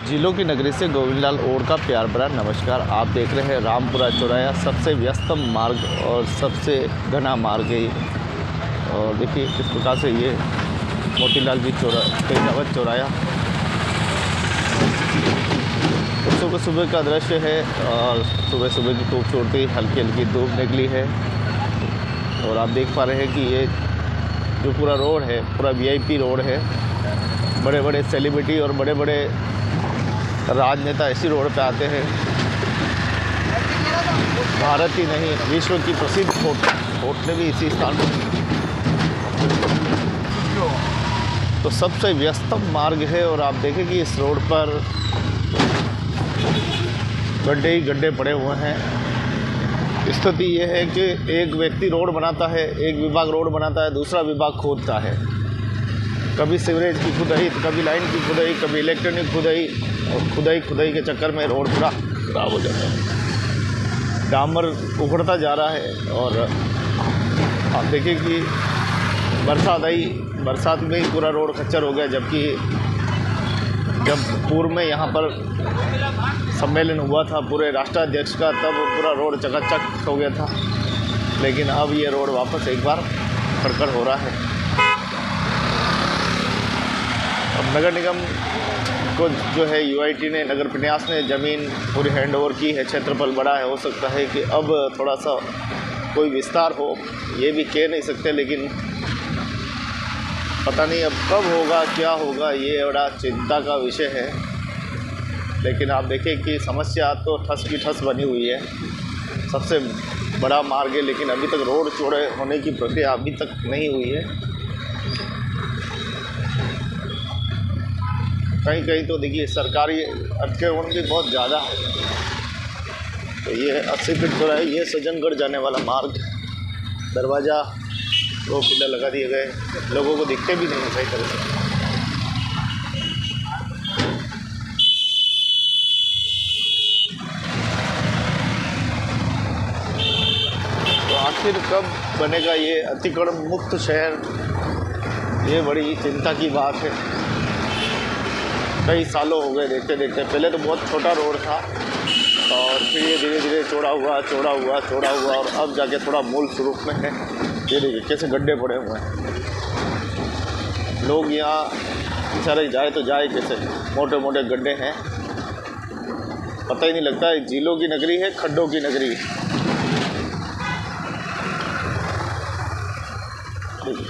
जिलों की नगरी से गोविंदलाल ओड का प्यार भरा नमस्कार। आप देख रहे हैं रामपुरा चौराया, सबसे व्यस्तम मार्ग और सबसे घना मार्ग है। और देखिए किस प्रकार से ये मोतीलाल जी चौराया सुबह सुबह का दृश्य है। और सुबह सुबह की खूबसूरती, हल्की हल्की धूप निकली है और आप देख पा रहे हैं कि ये जो पूरा रोड है पूरा वीआईपी रोड है। बड़े बड़े सेलिब्रिटी और बड़े बड़े राजनेता इसी रोड पे आते हैं। भारत ही नहीं, विश्व की प्रसिद्ध होटलें भी इसी स्थान पर। तो सबसे व्यस्तम मार्ग है और आप देखें कि इस रोड पर गड्ढे ही गड्ढे पड़े हुए हैं। स्थिति ये है कि एक व्यक्ति रोड बनाता है, एक विभाग रोड बनाता है, दूसरा विभाग खोदता है। कभी सीवरेज की खुदाई, तो कभी लाइन की खुदाई, कभी इलेक्ट्रॉनिक खुदाई, और खुदाई के चक्कर में रोड पूरा खराब हो जाता है। डामर उखड़ता जा रहा है और आप देखिए कि बरसात में ही पूरा रोड खच्चर हो गया। जबकि जब पूर्व में यहाँ पर सम्मेलन हुआ था पूरे राष्ट्राध्यक्ष का, तब पूरा रोड चकाचक हो गया था। लेकिन अब ये रोड वापस एक बार खड़खड़ हो रहा है। अब नगर निगम को जो है यूआईटी ने, नगर प्रन्यास ने ज़मीन पूरी हैंडओवर की है। क्षेत्रफल बड़ा है, हो सकता है कि अब थोड़ा सा कोई विस्तार हो, ये भी कह नहीं सकते। लेकिन पता नहीं अब कब होगा, क्या होगा, ये बड़ा चिंता का विषय है। लेकिन आप देखें कि समस्या तो ठस की ठस बनी हुई है। सबसे बड़ा मार्ग है, लेकिन अभी तक रोड चौड़े होने की प्रक्रिया अभी तक नहीं हुई है। कहीं कहीं तो देखिए सरकारी अटकेवन भी बहुत ज़्यादा है। तो ये 80 फीट चौड़ा है, ये सज्जनगढ़ जाने वाला मार्ग। दरवाज़ा 2 पिलर लगा दिए गए, लोगों को दिखते भी नहीं है सही तरह से। तो आखिर कब बनेगा ये अतिक्रमण मुक्त शहर, ये बड़ी चिंता की बात है। कई सालों हो गए देखते देखते। पहले तो बहुत छोटा रोड था और फिर ये धीरे धीरे चौड़ा हुआ और अब जाके थोड़ा मूल स्वरूप में है। ये देखिए कैसे गड्ढे पड़े हुए हैं। लोग यहाँ बेचारे जाए तो जाए कैसे, मोटे मोटे गड्ढे हैं। पता ही नहीं लगता है झीलों की नगरी है, खड्डों की नगरी।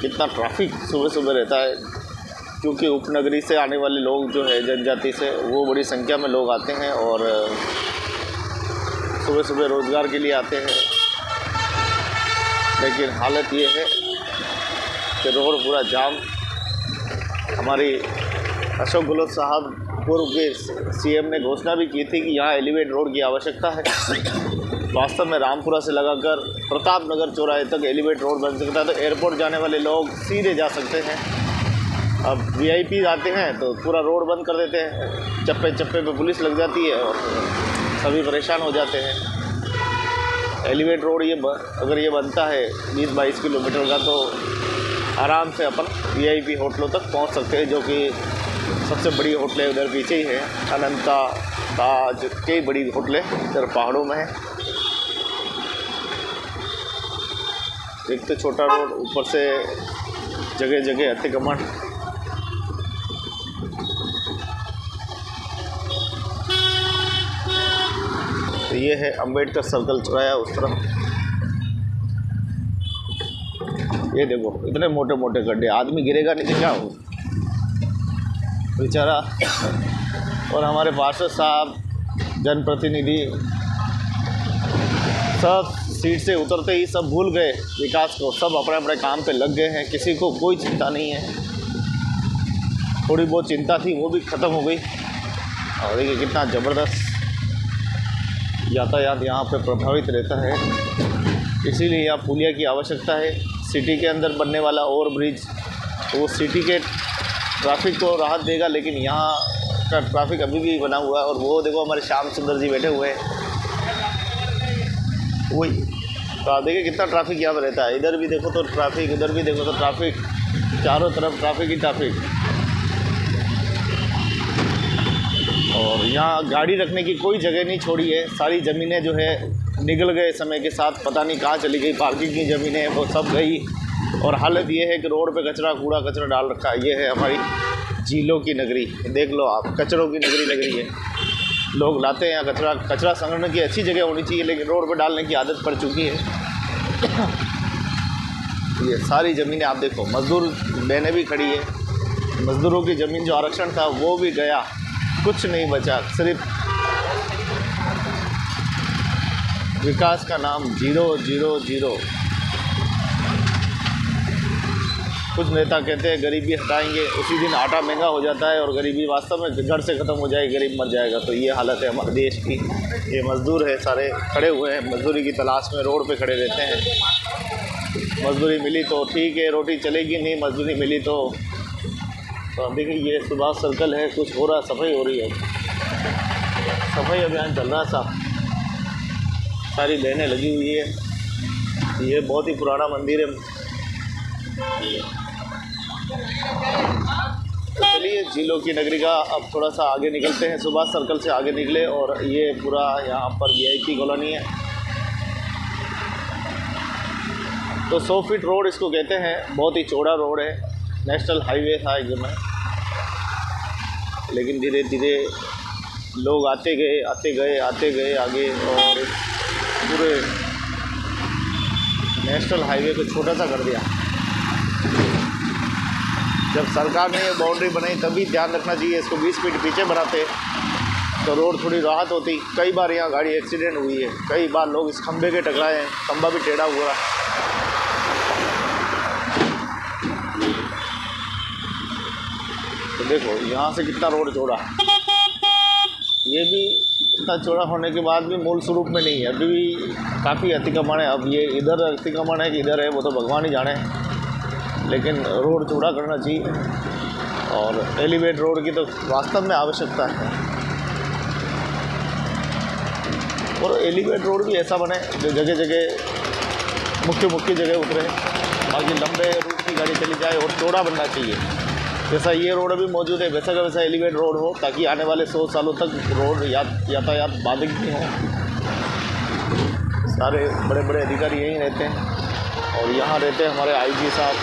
कितना ट्रैफिक सुबह सुबह रहता है, क्योंकि उपनगरी से आने वाले लोग जो है जनजाति से, वो बड़ी संख्या में लोग आते हैं और सुबह सुबह रोज़गार के लिए आते हैं। लेकिन हालत ये है कि रोड पूरा जाम। हमारी अशोक गहलोत साहब पूर्व के सीएम ने घोषणा भी की थी कि यहाँ एलिवेट रोड की आवश्यकता है। वास्तव में रामपुरा से लगाकर प्रताप नगर चौराहे तक एलिवेट रोड बन सकता है, तो एयरपोर्ट जाने वाले लोग सीधे जा सकते हैं। अब वीआईपी आते हैं तो पूरा रोड बंद कर देते हैं, चप्पे चप्पे पे पुलिस लग जाती है और सभी परेशान हो जाते हैं। एलिवेट रोड अगर ये बनता है 20-22 किलोमीटर का, तो आराम से अपन वीआईपी होटलों तक पहुंच सकते हैं, जो कि सबसे बड़ी होटलें उधर पीछे ही हैं। अनंता, ताज, कई बड़ी होटलें इधर पहाड़ों में हैं। एक तो छोटा रोड, ऊपर से जगह जगह अतिक्रमण। तो ये है अंबेडकर सर्कल चौराया उस तरफ। ये देखो इतने मोटे मोटे गड्ढे, आदमी गिरेगा नहीं तो क्या हो बेचारा। और हमारे पार्षद साहब, जनप्रतिनिधि सब सीट से उतरते ही सब भूल गए विकास को, सब अपने अपने काम पे लग गए हैं। किसी को कोई चिंता नहीं है। थोड़ी बहुत चिंता थी वो भी ख़त्म हो गई। और देखिए कितना ज़बरदस्त यातायात यहाँ पे प्रभावित रहता है। इसीलिए यहाँ पुलिया की आवश्यकता है। सिटी के अंदर बनने वाला ओवर ब्रिज, तो वो सिटी के ट्रैफिक को राहत देगा, लेकिन यहाँ का ट्रैफिक अभी भी बना हुआ है। और वो देखो हमारे श्याम सुंदर जी बैठे हुए हैं, वही। तो आप देखिए कितना ट्रैफिक यहाँ पर रहता है। इधर भी देखो तो ट्रैफिक, उधर भी देखो तो ट्रैफिक, चारों तरफ ट्रैफिक ही ट्रैफिक। और यहाँ गाड़ी रखने की कोई जगह नहीं छोड़ी है। सारी ज़मीनें जो है निकल गए समय के साथ, पता नहीं कहाँ चली गई। पार्किंग की ज़मीनें वो सब गई। और हालत ये है कि रोड पे कूड़ा कचरा डाल रखा है। ये है हमारी झीलों की नगरी, देख लो आप, कचरों की नगरी लग रही है। लोग लाते हैं यहाँ कचरा संग्रहण की अच्छी जगह होनी चाहिए, लेकिन रोड पर डालने की आदत पड़ चुकी है। ये सारी ज़मीनें आप देखो, मज़दूर बहनें भी खड़ी है। मज़दूरों की ज़मीन जो आरक्षण था वो भी गया, कुछ नहीं बचा। सिर्फ विकास का नाम 000। कुछ नेता कहते हैं गरीबी हटाएंगे, उसी दिन आटा महंगा हो जाता है और गरीबी वास्तव में घर से ख़त्म हो जाएगी, गरीब मर जाएगा। तो ये हालत है हमारे देश की। ये मज़दूर है, सारे खड़े हुए हैं मज़दूरी की तलाश में, रोड पे खड़े रहते हैं। मज़दूरी मिली तो ठीक है, रोटी चलेगी, नहीं मज़दूरी मिली तो अब देखिए ये सुभाष सर्कल है, कुछ हो रहा, सफाई हो रही है, सफाई अभियान चल रहा है साहब। सारी बहनें लगी हुई है। ये बहुत ही पुराना मंदिर है। चलिए झीलों की नगरी का अब थोड़ा सा आगे निकलते हैं। सुभाष सर्कल से आगे निकले और ये पूरा यहाँ पर VIP कॉलोनी है। तो 100 फीट रोड इसको कहते हैं, बहुत ही चौड़ा रोड है। नेशनल हाईवे था एकदम में, लेकिन धीरे धीरे लोग आते गए आगे, और पूरे नेशनल हाईवे को छोटा सा कर दिया। जब सरकार ने ये बाउंड्री बनाई तभी ध्यान रखना चाहिए, इसको 20 फीट पीछे बनाते तो रोड थोड़ी राहत होती। कई बार यहाँ गाड़ी एक्सीडेंट हुई है, कई बार लोग इस खंभे के टकराए हैं, खंभा भी टेढ़ा हुआ है। तो देखो यहाँ से कितना रोड चौड़ा, ये भी इतना चौड़ा होने के बाद भी मूल स्वरूप में नहीं है, अभी भी काफ़ी अतिक्रमण है। अब ये इधर अतिक्रमण है कि इधर है वो तो भगवान ही जाने, लेकिन रोड चौड़ा करना चाहिए। और एलिवेट रोड की तो वास्तव में आवश्यकता है, और एलिवेट रोड भी ऐसा बने जो जगह जगह मुख्य जगह उतरे, बाकी लंबे रूट की गाड़ी चली जाए, और चौड़ा बनना चाहिए। जैसा ये रोड अभी मौजूद है वैसा का वैसा एलिवेट रोड हो, ताकि आने वाले 100 सालों तक रोड यातायात बाधित नहीं हो। सारे बड़े बड़े अधिकारी यहीं रहते हैं, और यहाँ रहते हैं हमारे IG साहब,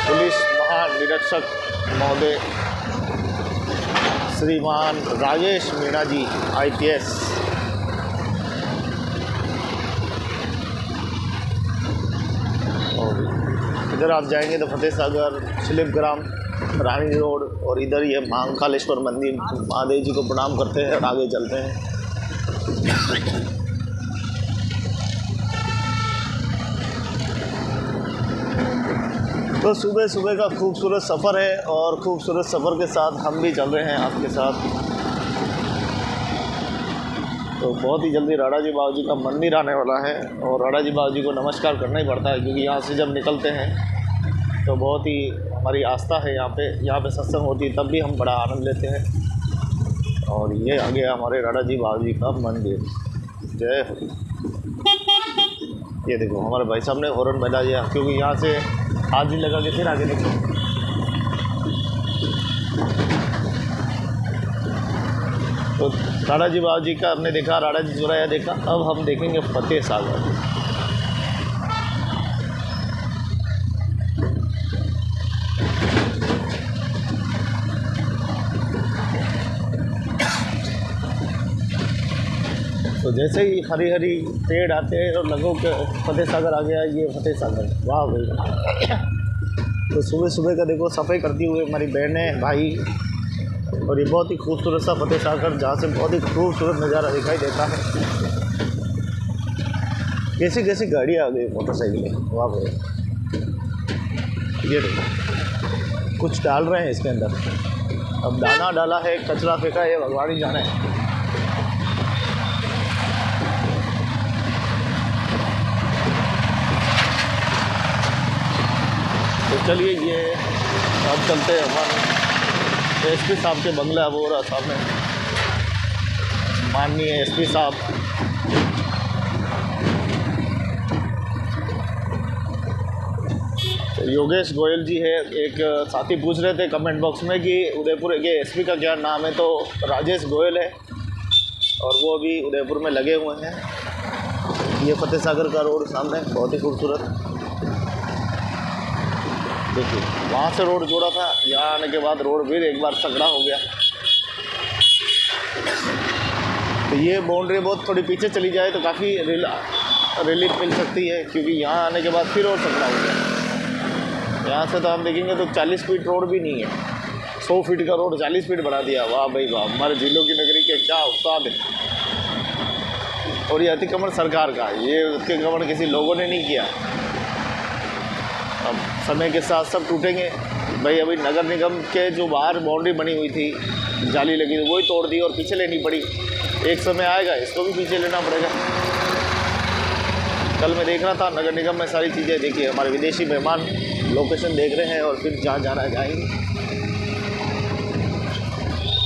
पुलिस महानिरीक्षक महोदय श्रीमान राजेश मीणा जी IPS। और इधर आप जाएंगे तो फतेह सागर, शिल्पग्राम, रानी रोड, और इधर ये महाकालेश्वर मंदिर, महादेव जी को प्रणाम करते हैं और आगे चलते हैं। तो सुबह सुबह का खूबसूरत सफ़र है, और खूबसूरत सफ़र के साथ हम भी चल रहे हैं आपके साथ। तो बहुत ही जल्दी राणा जी बाबा जी का मंदिर आने वाला है, और राणा जी बाबा जी को नमस्कार करना ही पड़ता है, क्योंकि यहाँ से जब निकलते हैं तो बहुत ही हमारी आस्था है यहाँ पे सत्संग होती है, तब भी हम बड़ा आनंद लेते हैं। और ये आ गया हमारे राणा जी बाबा जी का मंदिर। जय हो। ये देखो हमारे भाई साहब ने हॉर्न बजा दिया, क्योंकि यहाँ से हाथ लगा के फिर आगे निकलो। तो राणा जी बाबा जी का हमने देखा, राणा जी चौराया देखा, अब हम देखेंगे फतेह सागर। तो जैसे ही हरी हरी पेड़ आते हैं और लगो के फतेह सागर आ गया, ये फतेह सागर, वाह भाई। तो सुबह सुबह का देखो सफ़ाई करती हुए हमारी बहनें भाई, और ये बहुत ही खूबसूरत सा फतेह सागर, जहाँ से बहुत ही खूबसूरत नज़ारा दिखाई देता है। कैसी कैसी गाड़ियाँ आ गई, मोटरसाइकिलें, वाह भाई। ये देखो कुछ डाल रहे हैं इसके अंदर, अब दाना डाला है, कचरा फेंका है, भगवान ही जाने। तो चलिए ये अब चलते हैं हमारे SP साहब के बंगला, वो रहा सामने, माननीय SP साहब। योगेश गोयल जी है। एक साथी पूछ रहे थे कमेंट बॉक्स में कि उदयपुर के एसपी का क्या नाम है, तो राजेश गोयल है और वो अभी उदयपुर में लगे हुए हैं। ये फतेह सागर का रोड सामने, बहुत ही खूबसूरत। देखिए वहाँ से रोड जोड़ा था, यहाँ आने के बाद रोड फिर एक बार संकड़ा हो गया। तो ये बाउंड्री बहुत थोड़ी पीछे चली जाए तो काफ़ी रिलीफ मिल सकती है, क्योंकि यहाँ आने के बाद फिर और संकड़ा हो गया। यहाँ से तो हम देखेंगे तो 40 फीट रोड भी नहीं है, 100 फीट का रोड 40 फीट बढ़ा दिया। वाह भाई वाह, हमारे जिलों की नगरी के क्या उस्ताद है। और ये अतिक्रमण सरकार का, ये अतिक्रमण किसी लोगों ने नहीं किया। अब समय के साथ सब टूटेंगे भाई। अभी नगर निगम के जो बाहर बाउंड्री बनी हुई थी, जाली लगी थी, वही तोड़ दी और पीछे लेनी पड़ी। एक समय आएगा इसको भी पीछे लेना पड़ेगा। कल मैं देख रहा था नगर निगम में सारी चीज़ें। देखिए हमारे विदेशी मेहमान लोकेशन देख रहे हैं और फिर जहाँ जाना है जाएंगे।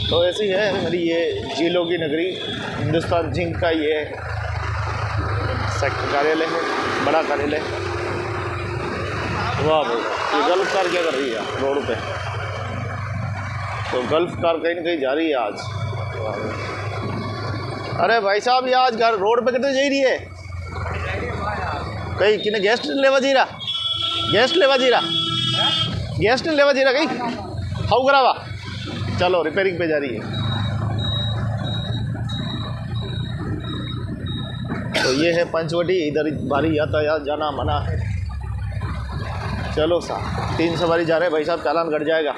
तो ऐसी है मेरी ये झीलों की नगरी, हिंदुस्तान जिंक का ये सेक्टर कार्यालय है, बड़ा कार्यालय। वाह भाई, ये गल्फ कार क्या कर रही है रोड पे? तो गल्फ कार कहीं ना कहीं जा रही है आज। अरे भाई साहब, ये आज घर रोड पे कितने जा रही है? कहीं किने गेस्ट लेवा जी रहा, गेस्ट लेवा जी रहा, गेस्ट लेवा जी रहा कहीं हाउ करावा। चलो रिपेयरिंग पे जा रही है। तो ये है पंचवटी, इधर भारी यातायात जाना मना है। चलो साहब 3 सवारी जा रहे हैं भाई साहब, चालान कट जाएगा।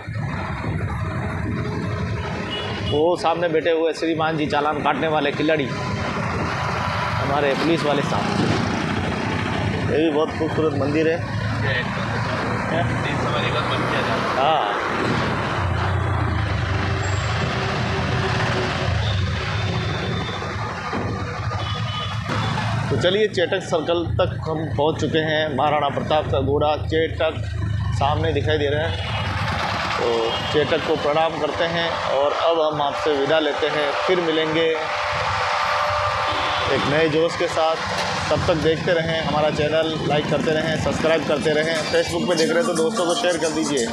वो सामने बैठे हुए श्रीमान जी, चालान काटने वाले खिलाड़ी, हमारे पुलिस वाले साहब। ये भी बहुत खूबसूरत मंदिर है। हाँ, तो चलिए चेटक सर्कल तक हम पहुंच चुके हैं। महाराणा प्रताप का घोड़ा चेटक सामने दिखाई दे रहा है। तो चेटक को प्रणाम करते हैं और अब हम आपसे विदा लेते हैं। फिर मिलेंगे एक नए जोश के साथ। तब तक देखते रहें हमारा चैनल, लाइक करते रहें, सब्सक्राइब करते रहें। फेसबुक पे देख रहे हैं तो दोस्तों को शेयर कर दीजिए।